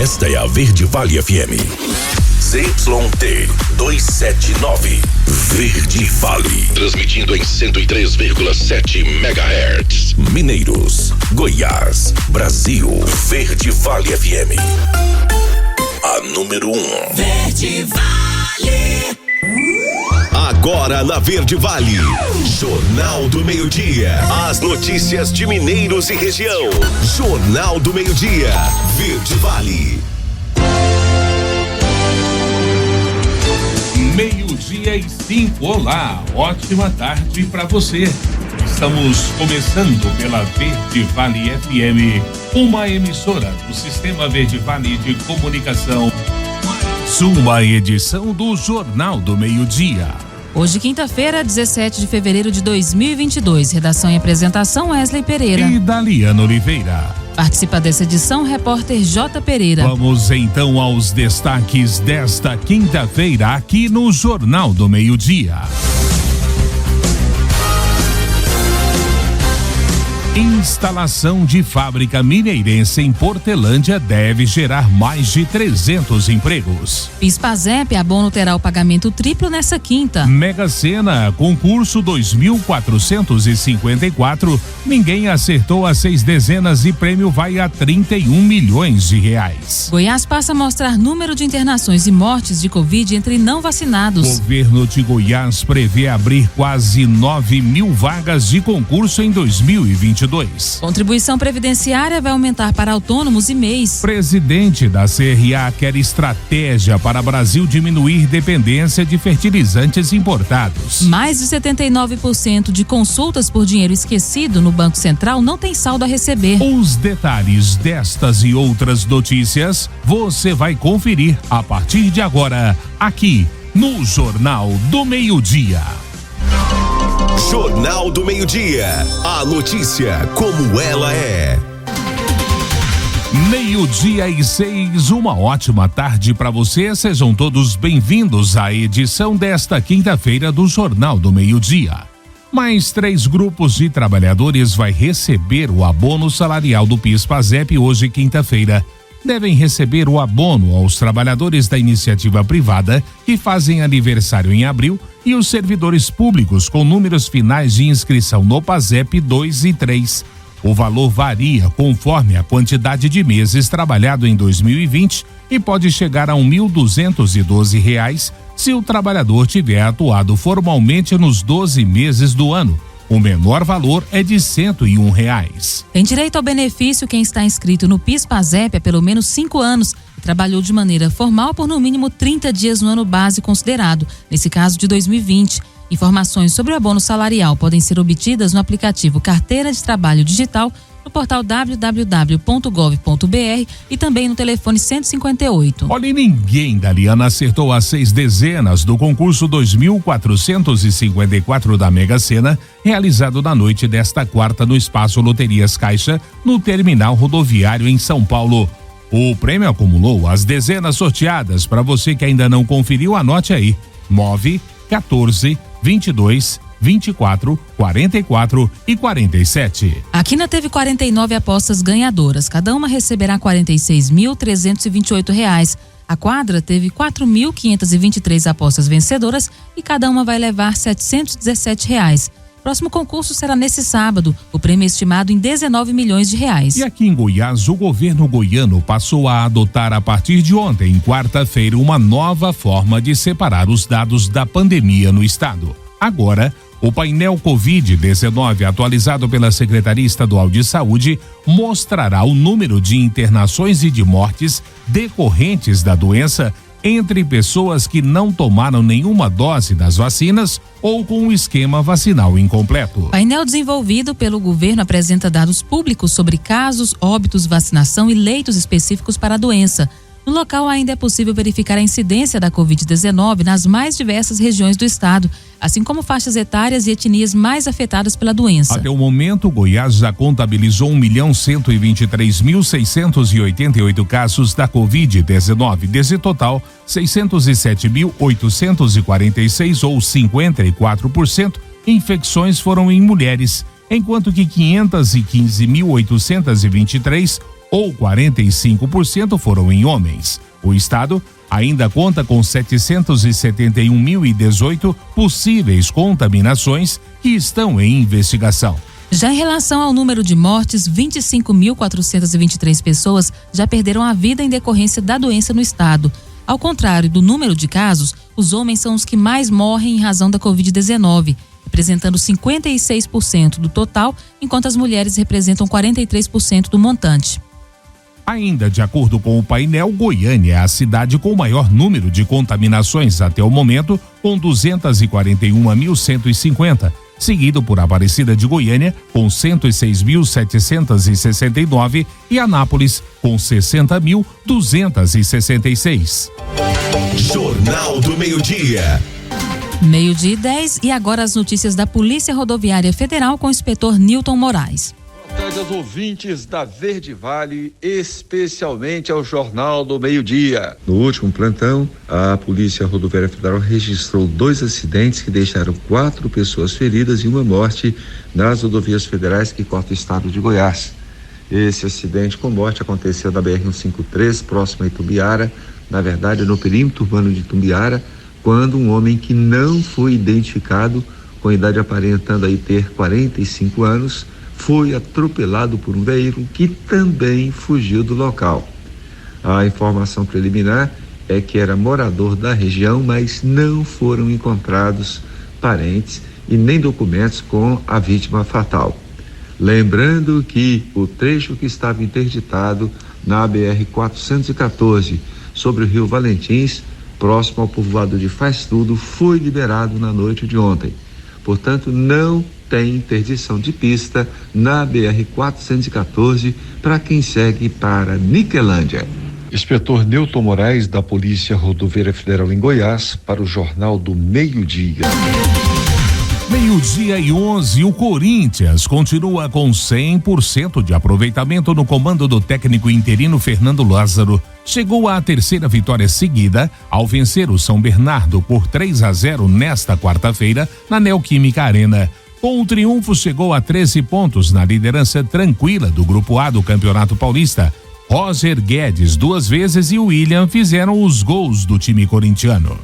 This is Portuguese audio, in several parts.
Esta é a Verde Vale FM. ZYT 279, Verde Vale. Transmitindo em 103,7 MHz. Mineiros, Goiás, Brasil. Verde Vale FM. A número 1. Verde Vale. Agora na Verde Vale, Jornal do Meio-Dia. As notícias de Mineiros e região. Jornal do Meio-Dia, Verde Vale. 12:05. Olá, ótima tarde para você. Estamos começando pela Verde Vale FM, uma emissora do Sistema Verde Vale de Comunicação. Uma edição do Jornal do Meio-Dia. Hoje, quinta-feira, 17 de fevereiro de 2022. Redação e apresentação, Wesley Pereira e Daliana Oliveira. Participa dessa edição, repórter J. Pereira. Vamos então aos destaques desta quinta-feira aqui no Jornal do Meio-Dia. Instalação de fábrica mineirense em Portelândia deve gerar mais de 300 empregos. PIS/PASEP, abono terá o pagamento triplo nessa quinta. Mega Sena, concurso 2454, ninguém acertou as 6 dezenas e prêmio vai a 31 milhões de reais. Goiás passa a mostrar número de internações e mortes de Covid entre não vacinados. Governo de Goiás prevê abrir quase 9.000 vagas de concurso em 2022. Contribuição previdenciária vai aumentar para autônomos e MEIs. Presidente da CRA quer estratégia para Brasil diminuir dependência de fertilizantes importados. Mais de 79% de consultas por dinheiro esquecido no Banco Central não tem saldo a receber. Os detalhes destas e outras notícias você vai conferir a partir de agora, aqui no Jornal do Meio-Dia. Jornal do Meio-Dia. A notícia como ela é. 12:06, uma ótima tarde para você. Sejam todos bem-vindos à edição desta quinta-feira do Jornal do Meio-Dia. Mais 3 grupos de trabalhadores vai receber o abono salarial do PIS/PASEP hoje, quinta-feira. Devem receber o abono aos trabalhadores da iniciativa privada que fazem aniversário em abril e os servidores públicos com números finais de inscrição no PASEP 2 e 3. O valor varia conforme a quantidade de meses trabalhado em 2020 e pode chegar a R$ 1.212 se o trabalhador tiver atuado formalmente nos 12 meses do ano. O menor valor é de R$ 101. Tem direito ao benefício quem está inscrito no PIS/PASEP há pelo menos 5 anos e trabalhou de maneira formal por no mínimo 30 dias no ano base considerado, nesse caso de 2020. Informações sobre o abono salarial podem ser obtidas no aplicativo Carteira de Trabalho Digital, no portal www.gov.br e também no telefone 158. Olha, ninguém, Daliana, acertou as 6 dezenas do concurso 2454 da Mega Sena, realizado na noite desta quarta no Espaço Loterias Caixa, no terminal rodoviário em São Paulo. O prêmio acumulou as dezenas sorteadas. Para você que ainda não conferiu, anote aí: 9, 14, 22, 24, 44 e 47. A Quina teve 49 apostas ganhadoras, cada uma receberá R$ 46.328. A Quadra teve 4.523 apostas vencedoras e cada uma vai levar R$ 717. Próximo concurso será nesse sábado, o prêmio é estimado em 19 milhões de reais. E aqui em Goiás, o governo goiano passou a adotar a partir de ontem, quarta-feira, uma nova forma de separar os dados da pandemia no estado. Agora, o painel Covid-19 atualizado pela Secretaria Estadual de Saúde mostrará o número de internações e de mortes decorrentes da doença entre pessoas que não tomaram nenhuma dose das vacinas ou com o esquema vacinal incompleto. O painel desenvolvido pelo governo apresenta dados públicos sobre casos, óbitos, vacinação e leitos específicos para a doença. No local ainda é possível verificar a incidência da Covid-19 nas mais diversas regiões do estado, assim como faixas etárias e etnias mais afetadas pela doença. Até o momento, Goiás já contabilizou 1.123.688 casos da Covid-19. Desse total, 607.846 ou 54% infecções foram em mulheres, enquanto que 515.823 ou 45% foram em homens. O estado ainda conta com 771.018 possíveis contaminações que estão em investigação. Já em relação ao número de mortes, 25.423 pessoas já perderam a vida em decorrência da doença no estado. Ao contrário do número de casos, os homens são os que mais morrem em razão da Covid-19, representando 56% do total, enquanto as mulheres representam 43% do montante. Ainda de acordo com o painel, Goiânia é a cidade com o maior número de contaminações até o momento, com 241.150, seguido por Aparecida de Goiânia, com 106.769 e Anápolis, com 60.266. Jornal do Meio-Dia. 12:10 e agora as notícias da Polícia Rodoviária Federal com o inspetor Nilton Moraes. Boa tarde aos ouvintes da Verde Vale, especialmente ao Jornal do Meio-Dia. No último plantão, a Polícia Rodoviária Federal registrou 2 acidentes que deixaram 4 pessoas feridas e 1 morte nas rodovias federais que cortam o estado de Goiás. Esse acidente com morte aconteceu na BR-153, próximo a Itumbiara, na verdade no perímetro urbano de Itumbiara, quando um homem que não foi identificado, com idade aparentando aí ter 45 anos, foi atropelado por um veículo que também fugiu do local. A informação preliminar é que era morador da região, mas não foram encontrados parentes e nem documentos com a vítima fatal. Lembrando que o trecho que estava interditado na BR-414 sobre o Rio Valentins, próximo ao povoado de Faz Tudo, foi liberado na noite de ontem. Portanto, não tem interdição de pista na BR-414 para quem segue para Niquelândia. Inspetor Nilton Moraes, da Polícia Rodoviária Federal em Goiás, para o Jornal do Meio-Dia. 12:11, o Corinthians continua com 100% de aproveitamento no comando do técnico interino Fernando Lázaro. Chegou à 3ª vitória seguida ao vencer o São Bernardo por 3-0 nesta quarta-feira na Neoquímica Arena. Com o triunfo, chegou a 13 pontos na liderança tranquila do Grupo A do Campeonato Paulista. Roger Guedes 2 vezes e William fizeram os gols do time corintiano.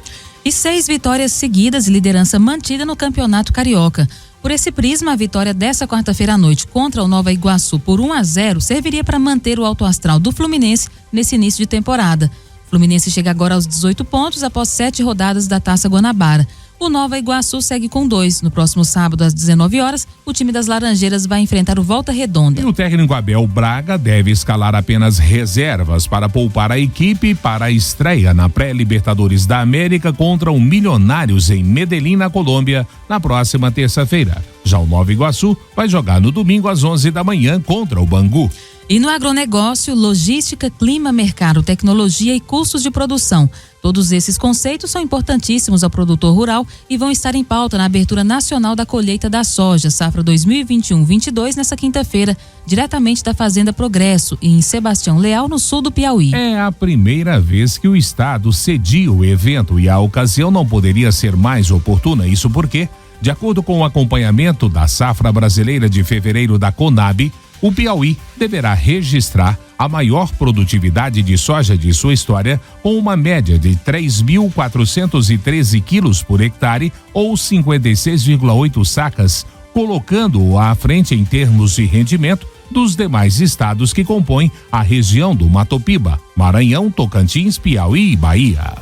E 6 vitórias seguidas e liderança mantida no Campeonato Carioca. Por esse prisma, a vitória dessa quarta-feira à noite contra o Nova Iguaçu por 1-0 serviria para manter o alto astral do Fluminense nesse início de temporada. O Fluminense chega agora aos 18 pontos após 7 rodadas da Taça Guanabara. O Nova Iguaçu segue com 2. No próximo sábado, às 19 horas, o time das Laranjeiras vai enfrentar o Volta Redonda. E o técnico Abel Braga deve escalar apenas reservas para poupar a equipe para a estreia na pré-Libertadores da América contra o Milionários em Medellín, na Colômbia, na próxima terça-feira. Já o Nova Iguaçu vai jogar no domingo às 11 da manhã contra o Bangu. E no agronegócio, logística, clima, mercado, tecnologia e custos de produção. Todos esses conceitos são importantíssimos ao produtor rural e vão estar em pauta na abertura nacional da colheita da soja, safra 2021-22, nessa quinta-feira, diretamente da Fazenda Progresso, em Sebastião Leal, no sul do Piauí. É a primeira vez que o estado cedia o evento e a ocasião não poderia ser mais oportuna. Isso porque, de acordo com o acompanhamento da safra brasileira de fevereiro da Conab, o Piauí deverá registrar a maior produtividade de soja de sua história, com uma média de 3.413 quilos por hectare ou 56,8 sacas, colocando-o à frente em termos de rendimento dos demais estados que compõem a região do Mato Piba, Maranhão, Tocantins, Piauí e Bahia.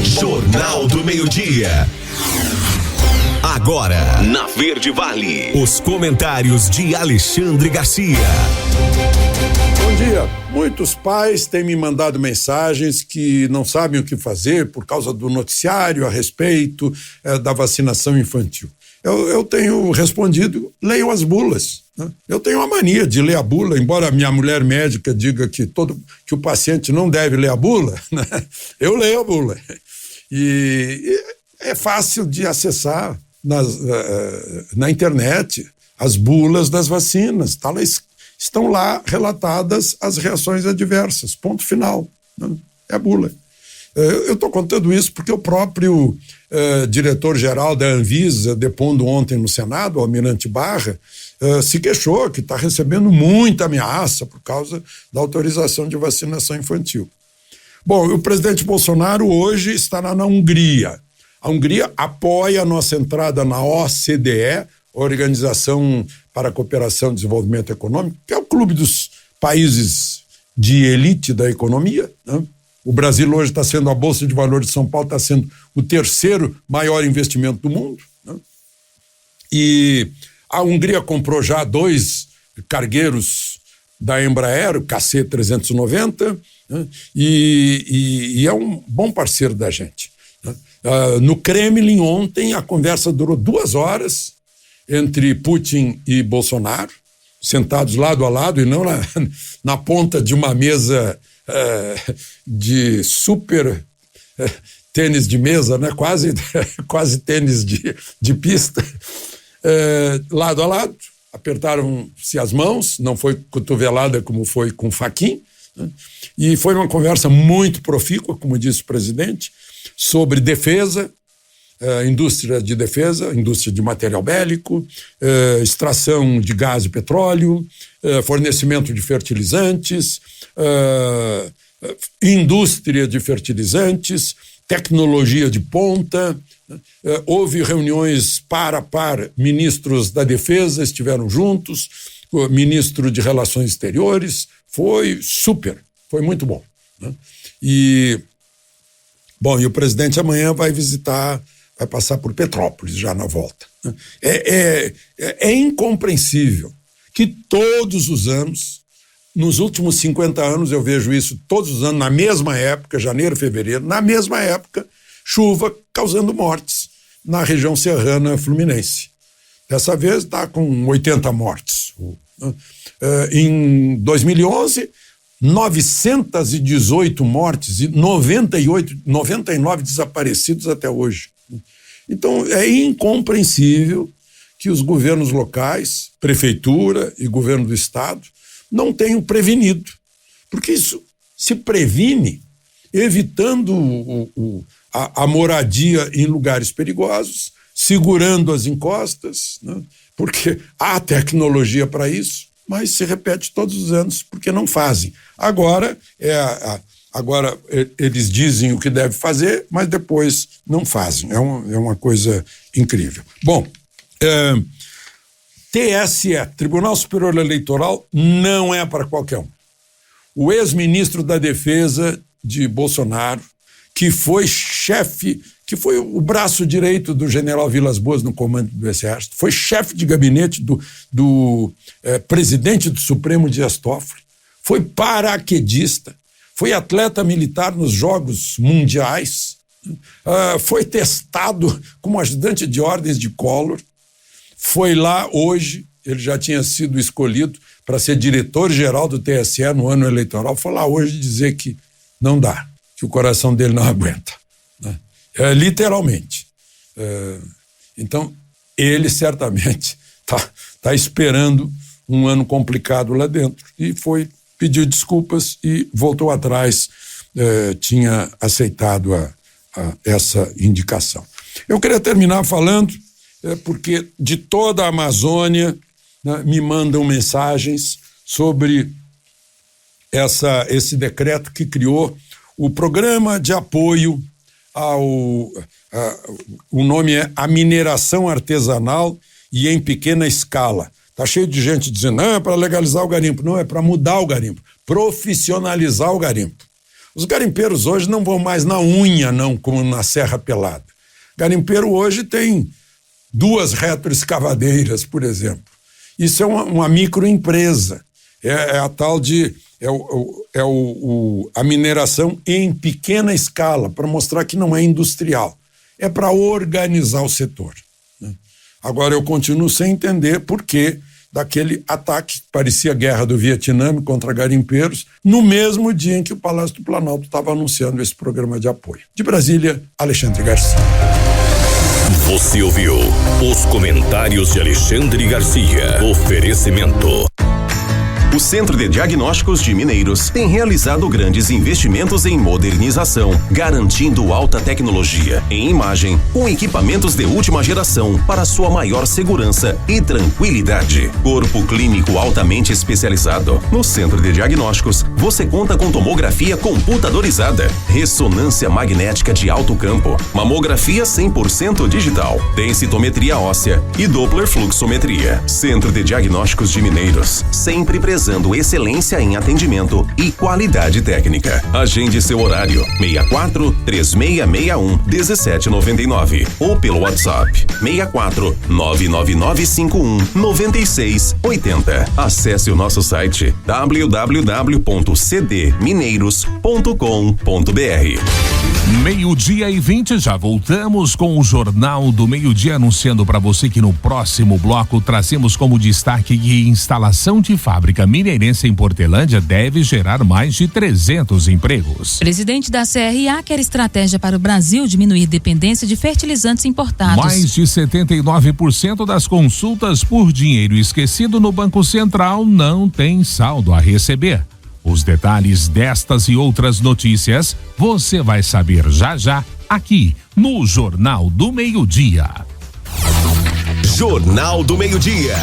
Jornal do Meio-Dia. Agora, na Verde Vale, os comentários de Alexandre Garcia. Bom dia. Muitos pais têm me mandado mensagens que não sabem o que fazer por causa do noticiário a respeito da vacinação infantil. Eu tenho respondido, leiam as bulas. Né? Eu tenho a mania de ler a bula, embora a minha mulher médica diga que o paciente não deve ler a bula, né? Eu leio a bula. E é fácil de acessar na internet as bulas das vacinas. Estão lá relatadas as reações adversas, ponto final. Né? É a bula. Eu estou contando isso porque o próprio diretor-geral da Anvisa, depondo ontem no Senado, o Almirante Barra, se queixou que está recebendo muita ameaça por causa da autorização de vacinação infantil. Bom, o presidente Bolsonaro hoje estará na Hungria. A Hungria apoia a nossa entrada na OCDE, Organização para a Cooperação e Desenvolvimento Econômico, que é o clube dos países de elite da economia, né? O Brasil hoje está sendo, a Bolsa de Valores de São Paulo está sendo o terceiro maior investimento do mundo, né? E a Hungria comprou já 2 cargueiros da Embraer, o KC-390, né? E é um bom parceiro da gente, né? No Kremlin ontem a conversa durou 2 horas entre Putin e Bolsonaro, sentados lado a lado e não na ponta de uma mesa de super tênis de mesa, né? quase tênis de pista, lado a lado, apertaram-se as mãos, não foi cotovelada como foi com Fachin, né? E foi uma conversa muito profícua, como disse o presidente, sobre defesa, indústria de defesa, indústria de material bélico, extração de gás e petróleo, fornecimento de fertilizantes, indústria de fertilizantes, tecnologia de ponta. Houve reuniões par a par, ministros da defesa estiveram juntos, o ministro de Relações Exteriores, foi muito bom, né? E o presidente amanhã vai passar por Petrópolis já na volta. É incompreensível que todos os anos, nos últimos 50 anos, eu vejo isso todos os anos, na mesma época, janeiro, fevereiro, na mesma época, chuva causando mortes na região serrana fluminense. Dessa vez está com 80 mortes. Em 2011, 918 mortes e 99 desaparecidos até hoje. Então, é incompreensível que os governos locais, prefeitura e governo do estado, não tenham prevenido. Porque isso se previne evitando a moradia em lugares perigosos, segurando as encostas, né? Porque há tecnologia para isso, mas se repete todos os anos porque não fazem. Agora eles dizem o que deve fazer, mas depois não fazem. É uma coisa incrível. Bom, TSE, Tribunal Superior Eleitoral, não é para qualquer um. O ex-ministro da Defesa de Bolsonaro, que foi o braço direito do general Vilas Boas no comando do Exército, foi chefe de gabinete do presidente do Supremo Dias Toffoli, foi paraquedista, foi atleta militar nos Jogos Mundiais, foi testado como ajudante de ordens de Collor, foi lá hoje, ele já tinha sido escolhido para ser diretor-geral do TSE no ano eleitoral, foi lá hoje dizer que não dá, que o coração dele não aguenta, né? Literalmente. Então, ele certamente tá esperando um ano complicado lá dentro e pediu desculpas e voltou atrás, tinha aceitado essa indicação. Eu queria terminar falando, porque de toda a Amazônia, né, me mandam mensagens sobre esse decreto que criou o Programa de Apoio o nome é A Mineração Artesanal e em Pequena Escala. Está cheio de gente dizendo, não, é para legalizar o garimpo. Não, é para mudar o garimpo, profissionalizar o garimpo. Os garimpeiros hoje não vão mais na unha, não, como na Serra Pelada. Garimpeiro hoje tem 2 retroescavadeiras, por exemplo. Isso é uma microempresa. É a tal de... a mineração em pequena escala, para mostrar que não é industrial. É para organizar o setor, né? Agora, eu continuo sem entender por que daquele ataque, parecia a guerra do Vietnã contra garimpeiros, no mesmo dia em que o Palácio do Planalto estava anunciando esse programa de apoio. De Brasília, Alexandre Garcia. Você ouviu os comentários de Alexandre Garcia. Oferecimento O Centro de Diagnósticos de Mineiros tem realizado grandes investimentos em modernização, garantindo alta tecnologia em imagem, com equipamentos de última geração para sua maior segurança e tranquilidade. Corpo clínico altamente especializado. No Centro de Diagnósticos, você conta com tomografia computadorizada, ressonância magnética de alto campo, mamografia 100% digital, densitometria óssea e Doppler fluxometria. Centro de Diagnósticos de Mineiros, sempre prezando excelência em atendimento e qualidade técnica. Agende seu horário 64-3661-1799 ou pelo WhatsApp 64-99951-9680. Acesse o nosso site www.cdmineiros.com.br. 12:20, já voltamos com o Jornal do Meio-Dia, anunciando para você que no próximo bloco trazemos como destaque que instalação de fábrica mineirense em Portelândia deve gerar mais de 300 empregos. Presidente da CRA quer estratégia para o Brasil diminuir dependência de fertilizantes importados. Mais de 79% das consultas por dinheiro esquecido no Banco Central não tem saldo a receber. Os detalhes destas e outras notícias você vai saber já já aqui no Jornal do Meio-Dia. Jornal do Meio-Dia.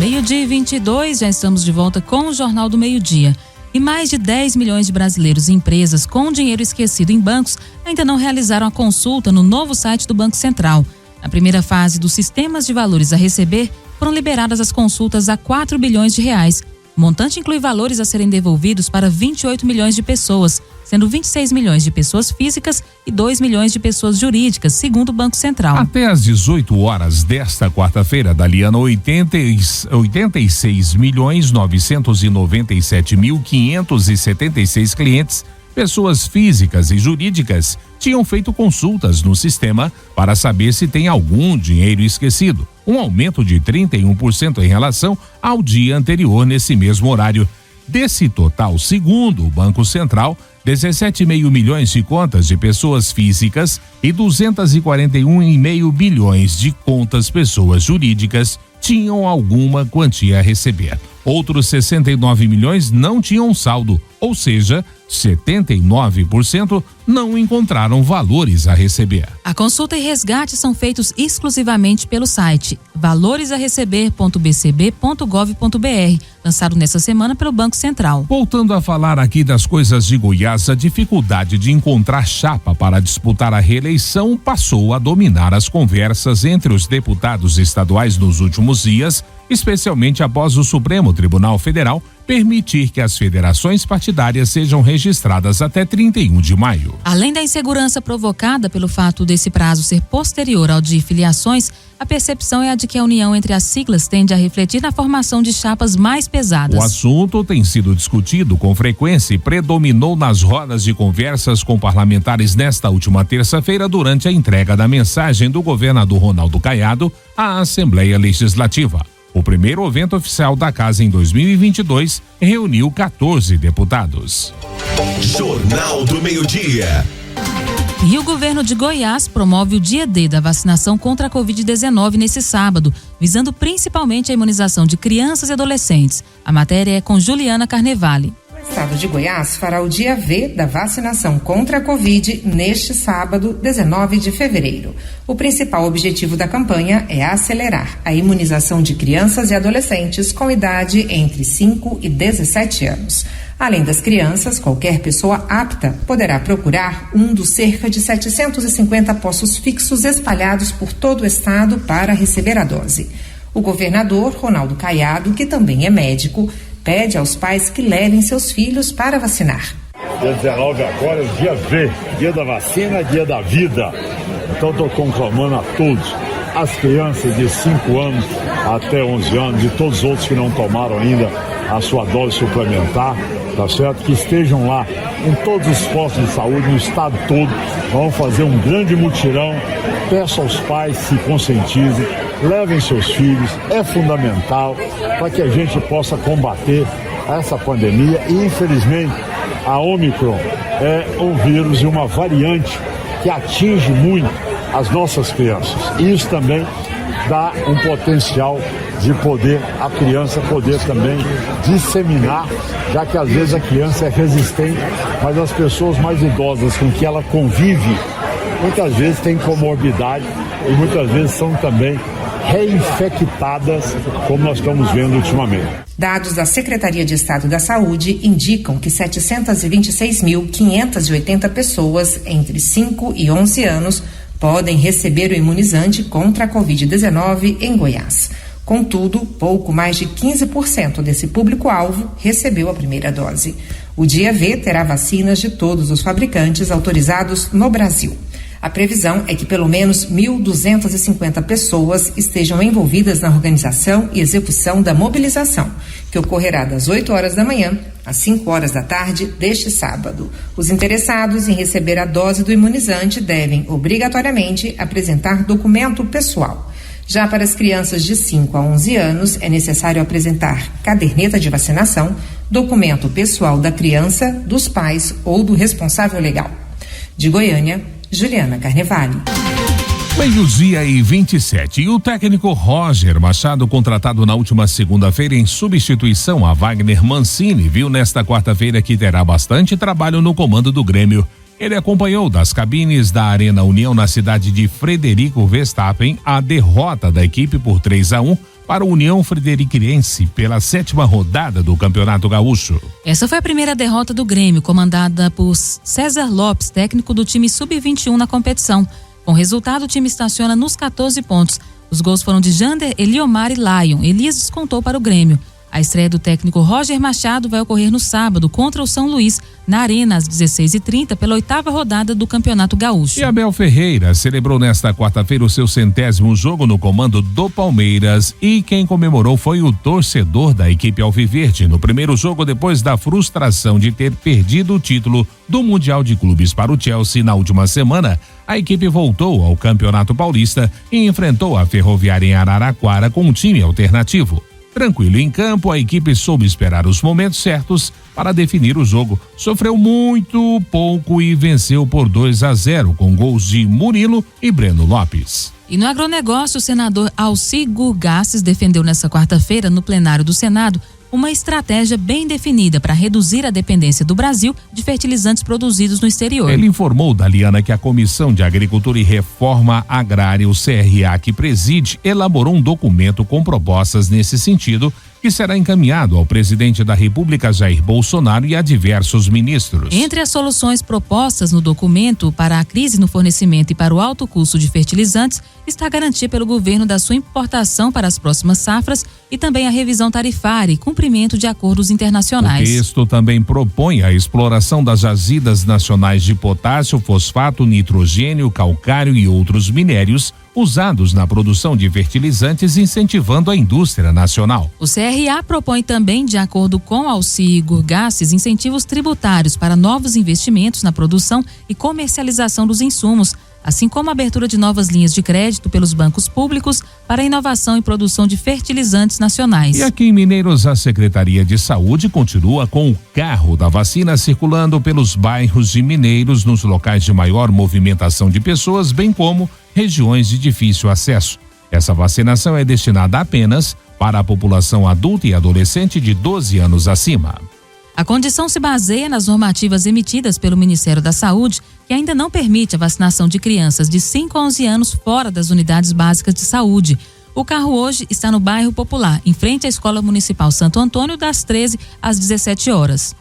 12:22, já estamos de volta com o Jornal do Meio-Dia. E mais de 10 milhões de brasileiros e empresas com dinheiro esquecido em bancos ainda não realizaram a consulta no novo site do Banco Central. Na primeira fase dos sistemas de valores a receber, foram liberadas as consultas a 4 bilhões de reais. O montante inclui valores a serem devolvidos para 28 milhões de pessoas, sendo 26 milhões de pessoas físicas e 2 milhões de pessoas jurídicas, segundo o Banco Central. Até às 18 horas desta quarta-feira, Daliana, 86.997.576 clientes, pessoas físicas e jurídicas, tinham feito consultas no sistema para saber se tem algum dinheiro esquecido, um aumento de 31% em relação ao dia anterior nesse mesmo horário. Desse total, segundo o Banco Central, 17,5 milhões de contas de pessoas físicas e 241,5 bilhões de contas pessoas jurídicas tinham alguma quantia a receber. Outros 69 milhões não tinham saldo, ou seja, 79% não encontraram valores a receber. A consulta e resgate são feitos exclusivamente pelo site valoresaReceber.bcb.gov.br, lançado nessa semana pelo Banco Central. Voltando a falar aqui das coisas de Goiás, a dificuldade de encontrar chapa para disputar a reeleição passou a dominar as conversas entre os deputados estaduais nos últimos dias, especialmente após o Supremo Tribunal Federal permitir que as federações partidárias sejam registradas até 31 de maio. Além da insegurança provocada pelo fato desse prazo ser posterior ao de filiações, a percepção é a de que a união entre as siglas tende a refletir na formação de chapas mais pesadas. O assunto tem sido discutido com frequência e predominou nas rodas de conversas com parlamentares nesta última terça-feira durante a entrega da mensagem do governador Ronaldo Caiado à Assembleia Legislativa. O primeiro evento oficial da casa em 2022 reuniu 14 deputados. Jornal do Meio-Dia. E o governo de Goiás promove o Dia D da vacinação contra a Covid-19 nesse sábado, visando principalmente a imunização de crianças e adolescentes. A matéria é com Juliana Carnevale. O estado de Goiás fará o Dia V da vacinação contra a Covid neste sábado, 19 de fevereiro. O principal objetivo da campanha é acelerar a imunização de crianças e adolescentes com idade entre 5 e 17 anos. Além das crianças, qualquer pessoa apta poderá procurar um dos cerca de 750 postos fixos espalhados por todo o estado para receber a dose. O governador Ronaldo Caiado, que também é médico, pede aos pais que levem seus filhos para vacinar. Dia 19 agora é o dia V, dia da vacina, dia da vida. Então estou conclamando a todos, as crianças de 5 anos até 11 anos e todos os outros que não tomaram ainda a sua dose suplementar, tá certo? Que estejam lá em todos os postos de saúde, no estado todo. Vamos fazer um grande mutirão. Peço aos pais que se conscientizem, levem seus filhos, é fundamental para que a gente possa combater essa pandemia. E infelizmente a Ômicron é um vírus e uma variante que atinge muito as nossas crianças. E isso também dá um potencial de a criança poder também disseminar, já que às vezes a criança é resistente, mas as pessoas mais idosas com que ela convive, muitas vezes têm comorbidade e muitas vezes são também reinfectadas, como nós estamos vendo ultimamente. Dados da Secretaria de Estado da Saúde indicam que 726.580 pessoas entre 5 e 11 anos podem receber o imunizante contra a Covid-19 em Goiás. Contudo, pouco mais de 15% desse público-alvo recebeu a primeira dose. O Dia V terá vacinas de todos os fabricantes autorizados no Brasil. A previsão é que pelo menos 1.250 pessoas estejam envolvidas na organização e execução da mobilização, que ocorrerá das 8 horas da manhã às 5 horas da tarde deste sábado. Os interessados em receber a dose do imunizante devem, obrigatoriamente, apresentar documento pessoal. Já para as crianças de 5 a 11 anos, é necessário apresentar caderneta de vacinação, documento pessoal da criança, dos pais ou do responsável legal. De Goiânia, Juliana Carnevale. 12h27. E o técnico Roger Machado, contratado na última segunda-feira em substituição a Wagner Mancini, viu nesta quarta-feira que terá bastante trabalho no comando do Grêmio. Ele acompanhou das cabines da Arena União na cidade de Frederico Verstappen a derrota da equipe por 3-1 para o União Frederiquense pela 7ª rodada do Campeonato Gaúcho. Essa foi a primeira derrota do Grêmio, comandada por César Lopes, técnico do time sub-21 na competição. Com o resultado, o time estaciona nos 14 pontos. Os gols foram de Jander, Eliomar e Lion. Elias descontou para o Grêmio. A estreia do técnico Roger Machado vai ocorrer no sábado contra o São Luís, na Arena, às 16h30, pela 8ª rodada do Campeonato Gaúcho. E Abel Ferreira celebrou nesta quarta-feira o seu 100º jogo no comando do Palmeiras, e quem comemorou foi o torcedor da equipe alviverde. No primeiro jogo, depois da frustração de ter perdido o título do Mundial de Clubes para o Chelsea na última semana, a equipe voltou ao Campeonato Paulista e enfrentou a Ferroviária em Araraquara com um time alternativo. Tranquilo em campo, a equipe soube esperar os momentos certos para definir o jogo. Sofreu muito pouco e venceu por 2-0 com gols de Murilo e Breno Lopes. E no agronegócio, o senador Alci Gurgasses defendeu nesta quarta-feira no plenário do Senado uma estratégia bem definida para reduzir a dependência do Brasil de fertilizantes produzidos no exterior. Ele informou, Daliana, que a Comissão de Agricultura e Reforma Agrária, o CRA, que preside, elaborou um documento com propostas nesse sentido, que será encaminhado ao presidente da República, Jair Bolsonaro, e a diversos ministros. Entre as soluções propostas no documento para a crise no fornecimento e para o alto custo de fertilizantes está a garantia pelo governo da sua importação para as próximas safras e também a revisão tarifária e cumprimento de acordos internacionais. O texto também propõe a exploração das jazidas nacionais de potássio, fosfato, nitrogênio, calcário e outros minérios usados na produção de fertilizantes, incentivando a indústria nacional. O CRA propõe também, de acordo com Alci Gurgasses, incentivos tributários para novos investimentos na produção e comercialização dos insumos, assim como a abertura de novas linhas de crédito pelos bancos públicos para a inovação e produção de fertilizantes nacionais. E aqui em Mineiros, a Secretaria de Saúde continua com o carro da vacina circulando pelos bairros de Mineiros, nos locais de maior movimentação de pessoas, bem como regiões de difícil acesso. Essa vacinação é destinada apenas para a população adulta e adolescente de 12 anos acima. A condição se baseia nas normativas emitidas pelo Ministério da Saúde, que ainda não permite a vacinação de crianças de 5 a 11 anos fora das unidades básicas de saúde. O carro hoje está no bairro Popular, em frente à Escola Municipal Santo Antônio, das 13 às 17 horas.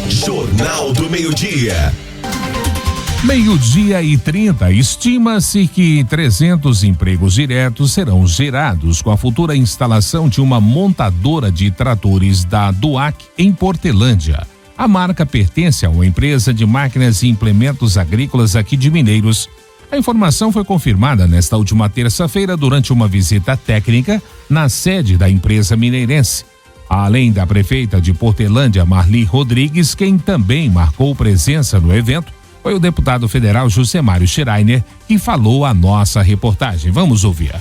Jornal do Meio-Dia. 12h30, estima-se que 300 empregos diretos serão gerados com a futura instalação de uma montadora de tratores da DUAC em Portelândia. A marca pertence a uma empresa de máquinas e implementos agrícolas aqui de Mineiros. A informação foi confirmada nesta última terça-feira durante uma visita técnica na sede da empresa mineirense. Além da prefeita de Portelândia, Marli Rodrigues, quem também marcou presença no evento foi o deputado federal Josemário Schreiner, que falou a nossa reportagem. Vamos ouvir.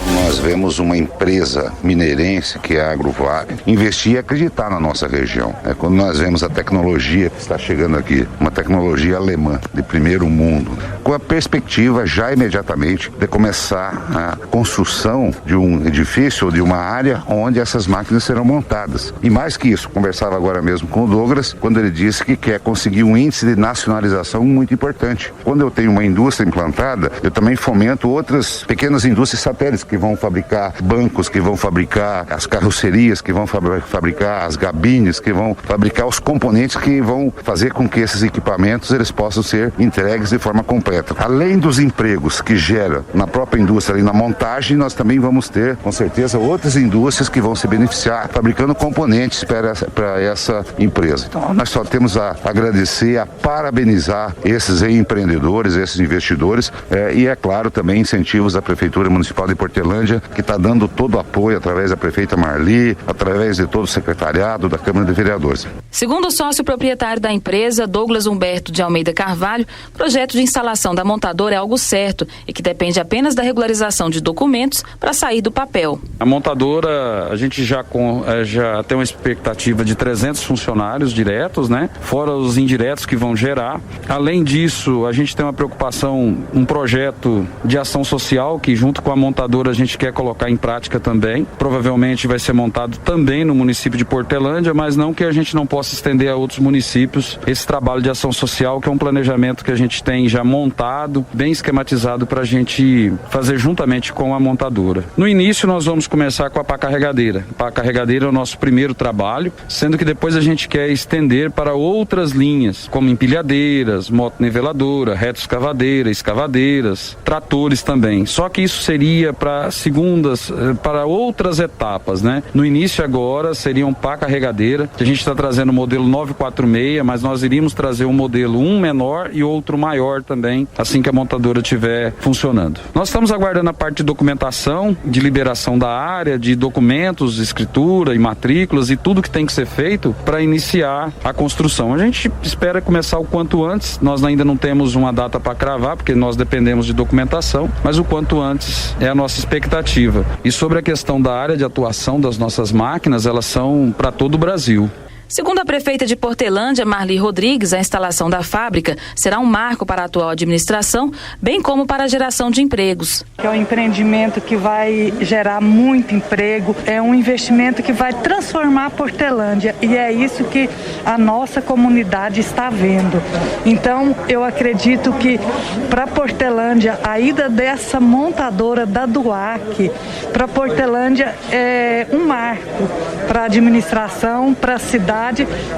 Como nós vemos uma empresa mineirense, que é a Agrovale, investir e acreditar na nossa região. Quando nós vemos a tecnologia que está chegando aqui, uma tecnologia alemã de primeiro mundo, com a perspectiva já imediatamente de começar a construção de um edifício ou de uma área onde essas máquinas serão montadas. E mais que isso, conversava agora mesmo com o Douglas, quando ele disse que quer conseguir um índice de nacionalização muito importante. Quando eu tenho uma indústria implantada, eu também fomento outras pequenas indústrias satélites que vão fabricar bancos, que vão fabricar as carrocerias, que vão fabricar as gabines, que vão fabricar os componentes que vão fazer com que esses equipamentos eles possam ser entregues de forma completa. Além dos empregos que gera na própria indústria e na montagem, nós também vamos ter, com certeza, outras indústrias que vão se beneficiar fabricando componentes para essa empresa. Então, nós só temos a agradecer, a parabenizar esses empreendedores, esses investidores e, é claro, também incentivos da Prefeitura Municipal de Portelândia, que está dando todo o apoio através da prefeita Marli, através de todo o secretariado da Câmara de Vereadores. Segundo o sócio proprietário da empresa, Douglas Humberto de Almeida Carvalho, o projeto de instalação da montadora é algo certo e que depende apenas da regularização de documentos para sair do papel. A montadora, a gente já tem uma expectativa de 300 funcionários diretos, né? Fora os indiretos que vão gerar. Além disso, a gente tem uma preocupação, um projeto de ação social que junto com a montadora a gente quer colocar em prática também. Provavelmente vai ser montado também no município de Portelândia, mas não que a gente não possa estender a outros municípios esse trabalho de ação social, que é um planejamento que a gente tem já montado, bem esquematizado para a gente fazer juntamente com a montadora. No início nós vamos começar com a pá carregadeira. A pá carregadeira é o nosso primeiro trabalho, sendo que depois a gente quer estender para outras linhas, como empilhadeiras, motoniveladoura, retroescavadeira, escavadeiras, tratores também. Só que isso seria para outras etapas, né? No início agora seriam pá carregadeira, que a gente está trazendo o modelo 946, mas nós iríamos trazer um modelo menor e outro maior também, assim que a montadora estiver funcionando. Nós estamos aguardando a parte de documentação, de liberação da área, de documentos, escritura e matrículas e tudo que tem que ser feito para iniciar a construção. A gente espera começar o quanto antes, nós ainda não temos uma data para cravar, porque nós dependemos de documentação, mas o quanto antes é a nossa expectativa. E sobre a questão da área de atuação das nossas máquinas, elas são para todo o Brasil. Segundo a prefeita de Portelândia, Marli Rodrigues, a instalação da fábrica será um marco para a atual administração, bem como para a geração de empregos. É um empreendimento que vai gerar muito emprego, é um investimento que vai transformar a Portelândia e é isso que a nossa comunidade está vendo. Então, eu acredito que para Portelândia, a ida dessa montadora da DUAC para Portelândia é um marco para a administração, para a cidade,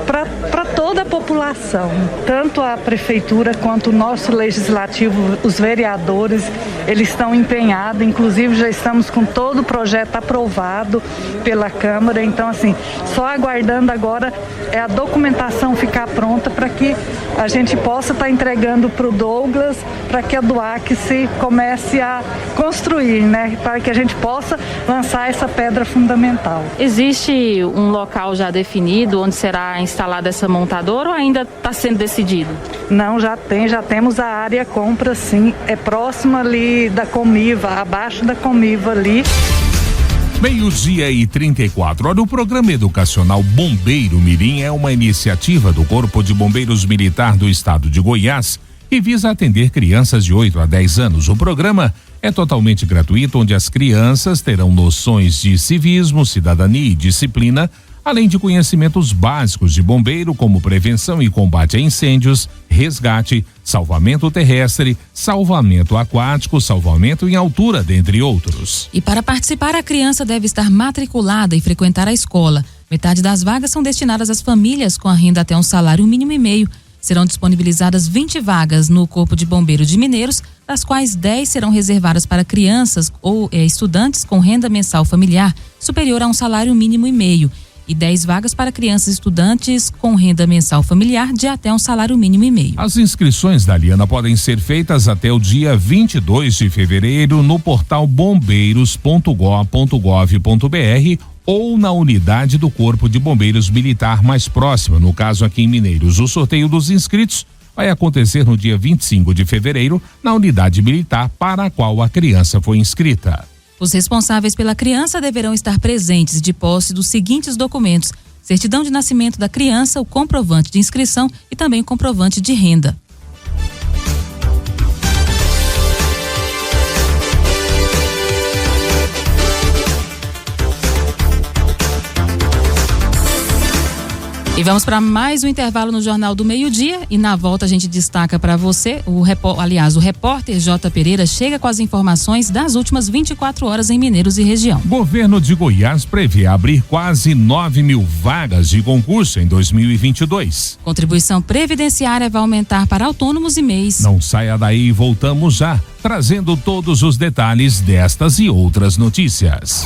para toda a população, tanto a prefeitura quanto o nosso legislativo, os vereadores, eles estão empenhados, inclusive já estamos com todo o projeto aprovado pela Câmara, então assim, só aguardando agora a documentação ficar pronta para que a gente possa estar entregando para o Douglas, para que a DUAC se comece a construir, né, para que a gente possa lançar essa pedra fundamental. Existe um local já definido onde será instalada essa montadora ou ainda está sendo decidido? Não, já temos a área compra sim, é próxima ali da Comiva, abaixo da Comiva ali. 12:34. Olha, o programa educacional Bombeiro Mirim é uma iniciativa do Corpo de Bombeiros Militar do Estado de Goiás e visa atender crianças de 8 a 10 anos. O programa é totalmente gratuito, onde as crianças terão noções de civismo, cidadania e disciplina, além de conhecimentos básicos de bombeiro, como prevenção e combate a incêndios, resgate, salvamento terrestre, salvamento aquático, salvamento em altura, dentre outros. E para participar, a criança deve estar matriculada e frequentar a escola. Metade das vagas são destinadas às famílias com a renda até um salário mínimo e meio. Serão disponibilizadas 20 vagas no Corpo de Bombeiros de Mineiros, das quais 10 serão reservadas para crianças ou estudantes com renda mensal familiar superior a um salário mínimo e meio. E 10 vagas para crianças e estudantes com renda mensal familiar de até um salário mínimo e meio. As inscrições da Liana podem ser feitas até o dia 22 de fevereiro no portal bombeiros.gov.br ou na unidade do Corpo de Bombeiros Militar mais próxima, no caso aqui em Mineiros. O sorteio dos inscritos vai acontecer no dia 25 de fevereiro na unidade militar para a qual a criança foi inscrita. Os responsáveis pela criança deverão estar presentes e de posse dos seguintes documentos: certidão de nascimento da criança, o comprovante de inscrição e também o comprovante de renda. E vamos para mais um intervalo no Jornal do Meio-Dia e na volta a gente destaca para você, o repórter J. Pereira chega com as informações das últimas 24 horas em Mineiros e região. Governo de Goiás prevê abrir quase 9.000 vagas de concurso em 2022. Contribuição previdenciária vai aumentar para autônomos e MEIs. Não saia daí, voltamos já, trazendo todos os detalhes destas e outras notícias.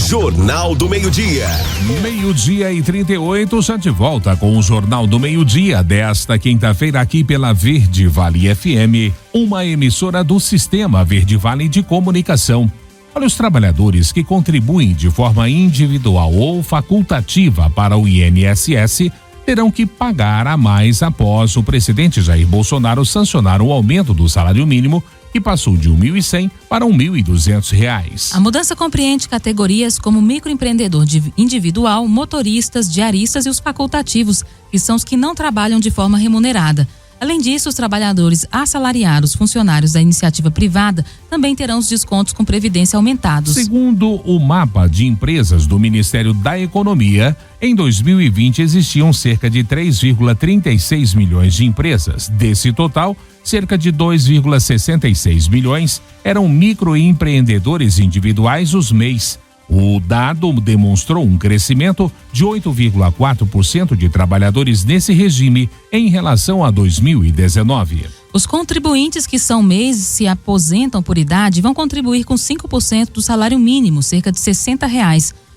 Jornal do Meio-Dia. 12:38, já de volta com o Jornal do Meio-Dia desta quinta-feira aqui pela Verde Vale FM, uma emissora do Sistema Verde Vale de Comunicação. Para os trabalhadores que contribuem de forma individual ou facultativa para o INSS, terão que pagar a mais após o presidente Jair Bolsonaro sancionar o aumento do salário mínimo, que passou de R$ 1.100 para R$ 1.200. A mudança compreende categorias como microempreendedor individual, motoristas, diaristas e os facultativos, que são os que não trabalham de forma remunerada. Além disso, os trabalhadores assalariados, funcionários da iniciativa privada, também terão os descontos com previdência aumentados. Segundo o mapa de empresas do Ministério da Economia, em 2020 existiam cerca de 3,36 milhões de empresas. Desse total, cerca de 2,66 milhões eram microempreendedores individuais, os MEIs. O dado demonstrou um crescimento de 8,4% de trabalhadores nesse regime em relação a 2019. Os contribuintes que são MEIs e se aposentam por idade vão contribuir com 5% do salário mínimo, cerca de R$ 60.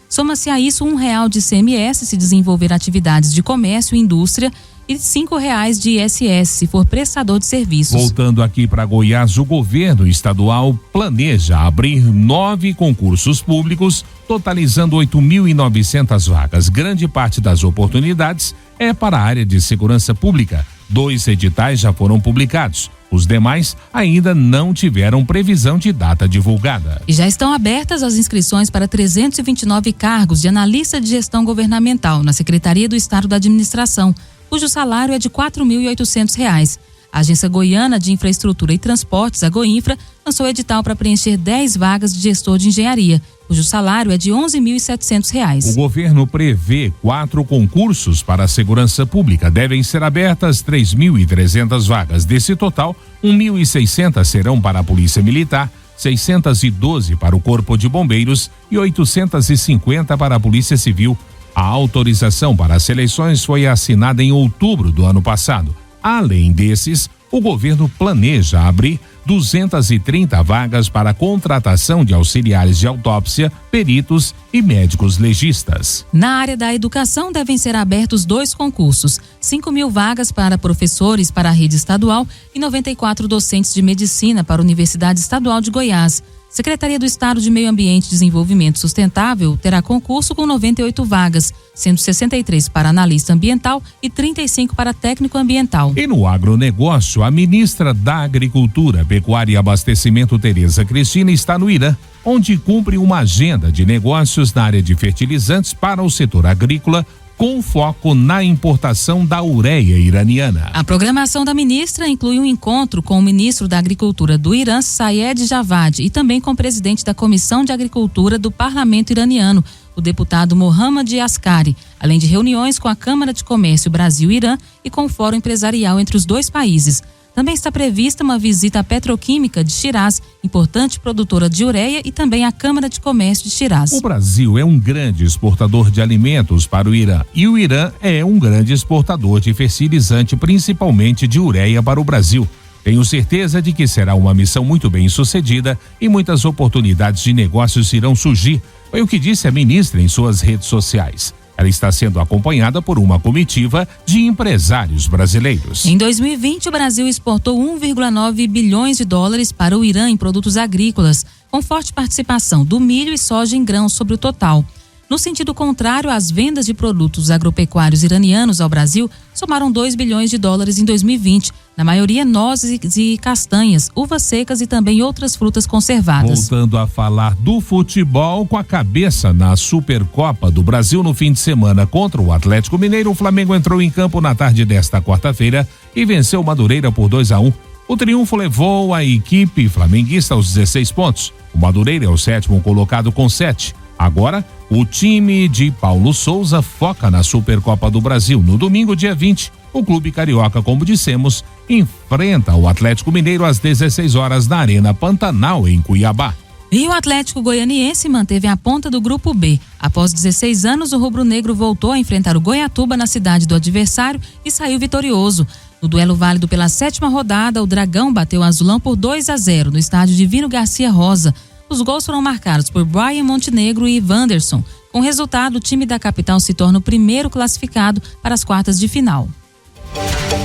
Soma-se a isso R$1 de ICMS se desenvolver atividades de comércio e indústria e R$ 5 de ISS se for prestador de serviços. Voltando aqui para Goiás, o governo estadual planeja abrir 9 concursos públicos, totalizando 8.900 vagas. Grande parte das oportunidades é para a área de segurança pública. 2 editais já foram publicados. Os demais ainda não tiveram previsão de data divulgada. E já estão abertas as inscrições para 329 cargos de analista de gestão governamental na Secretaria do Estado da Administração, cujo salário é de R$ 4.800. A Agência Goiana de Infraestrutura e Transportes, a Goinfra, lançou edital para preencher 10 vagas de gestor de engenharia, cujo salário é de R$ 11.700. O governo prevê 4 concursos para a segurança pública. Devem ser abertas 3.300 vagas. Desse total, 1.600 serão para a Polícia Militar, 612 para o Corpo de Bombeiros e 850 para a Polícia Civil. A autorização para as seleções foi assinada em outubro do ano passado. Além desses, o governo planeja abrir 230 vagas para a contratação de auxiliares de autópsia, peritos e médicos legistas. Na área da educação devem ser abertos 2 concursos, 5.000 vagas para professores para a rede estadual e 94 docentes de medicina para a Universidade Estadual de Goiás. Secretaria do Estado de Meio Ambiente e Desenvolvimento Sustentável terá concurso com 98 vagas, sendo 63 para analista ambiental e 35 para técnico ambiental. E no agronegócio, a ministra da Agricultura, Pecuária e Abastecimento, Tereza Cristina, está no Irã, onde cumpre uma agenda de negócios na área de fertilizantes para o setor agrícola, com foco na importação da ureia iraniana. A programação da ministra inclui um encontro com o ministro da Agricultura do Irã, Sayed Javad, e também com o presidente da Comissão de Agricultura do Parlamento iraniano, o deputado Mohammad Askari, além de reuniões com a Câmara de Comércio Brasil-Irã e com o Fórum Empresarial entre os 2 países. Também está prevista uma visita à petroquímica de Shiraz, importante produtora de ureia, e também à Câmara de Comércio de Shiraz. O Brasil é um grande exportador de alimentos para o Irã e o Irã é um grande exportador de fertilizante, principalmente de ureia, para o Brasil. Tenho certeza de que será uma missão muito bem sucedida e muitas oportunidades de negócios irão surgir, foi o que disse a ministra em suas redes sociais. Ela está sendo acompanhada por uma comitiva de empresários brasileiros. Em 2020, o Brasil exportou 1,9 bilhões de dólares para o Irã em produtos agrícolas, com forte participação do milho e soja em grãos sobre o total. No sentido contrário, as vendas de produtos agropecuários iranianos ao Brasil somaram 2 bilhões de dólares em 2020, na maioria nozes e castanhas, uvas secas e também outras frutas conservadas. Voltando a falar do futebol, com a cabeça na Supercopa do Brasil no fim de semana contra o Atlético Mineiro, o Flamengo entrou em campo na tarde desta quarta-feira e venceu o Madureira por 2-1. O triunfo levou a equipe flamenguista aos 16 pontos. O Madureira é o 7º colocado com 7. Agora, o time de Paulo Souza foca na Supercopa do Brasil. No domingo, dia 20, o clube carioca, como dissemos, enfrenta o Atlético Mineiro às 16 horas na Arena Pantanal, em Cuiabá. E o Atlético Goianiense manteve a ponta do Grupo B. Após 16 anos, o rubro-negro voltou a enfrentar o Goiatuba na cidade do adversário e saiu vitorioso. No duelo válido pela 7ª rodada, o Dragão bateu o Azulão por 2-0 no estádio Divino Garcia Rosa. Os gols foram marcados por Brian Montenegro e Wanderson. Com o resultado, o time da capital se torna o primeiro classificado para as quartas de final.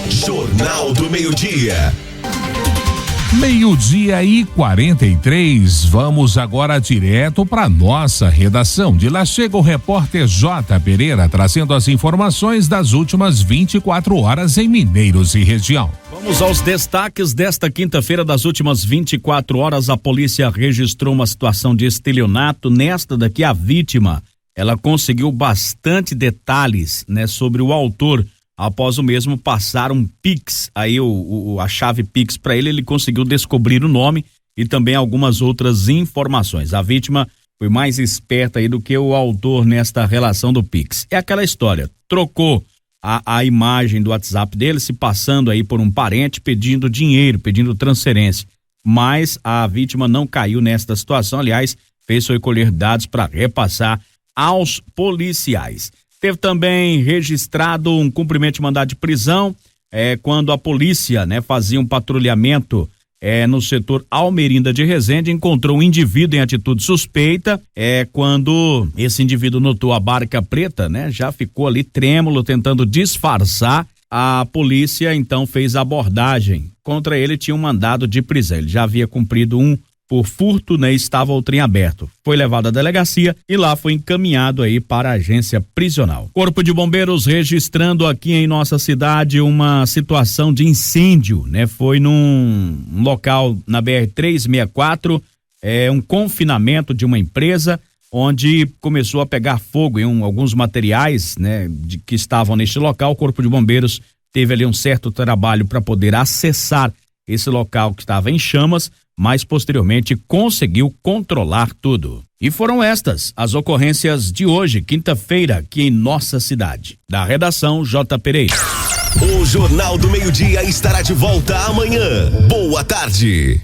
Jornal do Meio-Dia. 12h43, vamos agora direto para nossa redação. De lá chega o repórter J. Pereira trazendo as informações das últimas 24 horas em Mineiros e região. Vamos aos destaques desta quinta-feira. Das últimas 24 horas, a polícia registrou uma situação de estelionato. Nesta daqui, a vítima, ela conseguiu bastante detalhes, né, sobre o autor. Após o mesmo passar um Pix, aí a chave Pix para ele conseguiu descobrir o nome e também algumas outras informações. A vítima foi mais esperta aí do que o autor nesta relação do Pix. É aquela história, trocou a imagem do WhatsApp dele, se passando aí por um parente, pedindo dinheiro, pedindo transferência. Mas a vítima não caiu nesta situação, aliás, fez recolher dados para repassar aos policiais. Teve também registrado um cumprimento de mandado de prisão, quando a polícia, né, fazia um patrulhamento no setor Almerinda de Resende, encontrou um indivíduo em atitude suspeita. Quando esse indivíduo notou a barca preta, né, já ficou ali trêmulo, tentando disfarçar. A polícia então fez a abordagem. Contra ele tinha um mandado de prisão. Ele já havia cumprido um por furto, né? Estava o trem aberto. Foi levado à delegacia e lá foi encaminhado aí para a agência prisional. Corpo de Bombeiros registrando aqui em nossa cidade uma situação de incêndio, né? Foi num local na BR-364, um confinamento de uma empresa onde começou a pegar fogo em alguns materiais, né? Que estavam neste local. O Corpo de Bombeiros teve ali um certo trabalho para poder acessar esse local que estava em chamas, mas posteriormente conseguiu controlar tudo. E foram estas as ocorrências de hoje, quinta-feira, aqui em nossa cidade. Da redação, J. Pereira. O Jornal do Meio-Dia estará de volta amanhã. Boa tarde.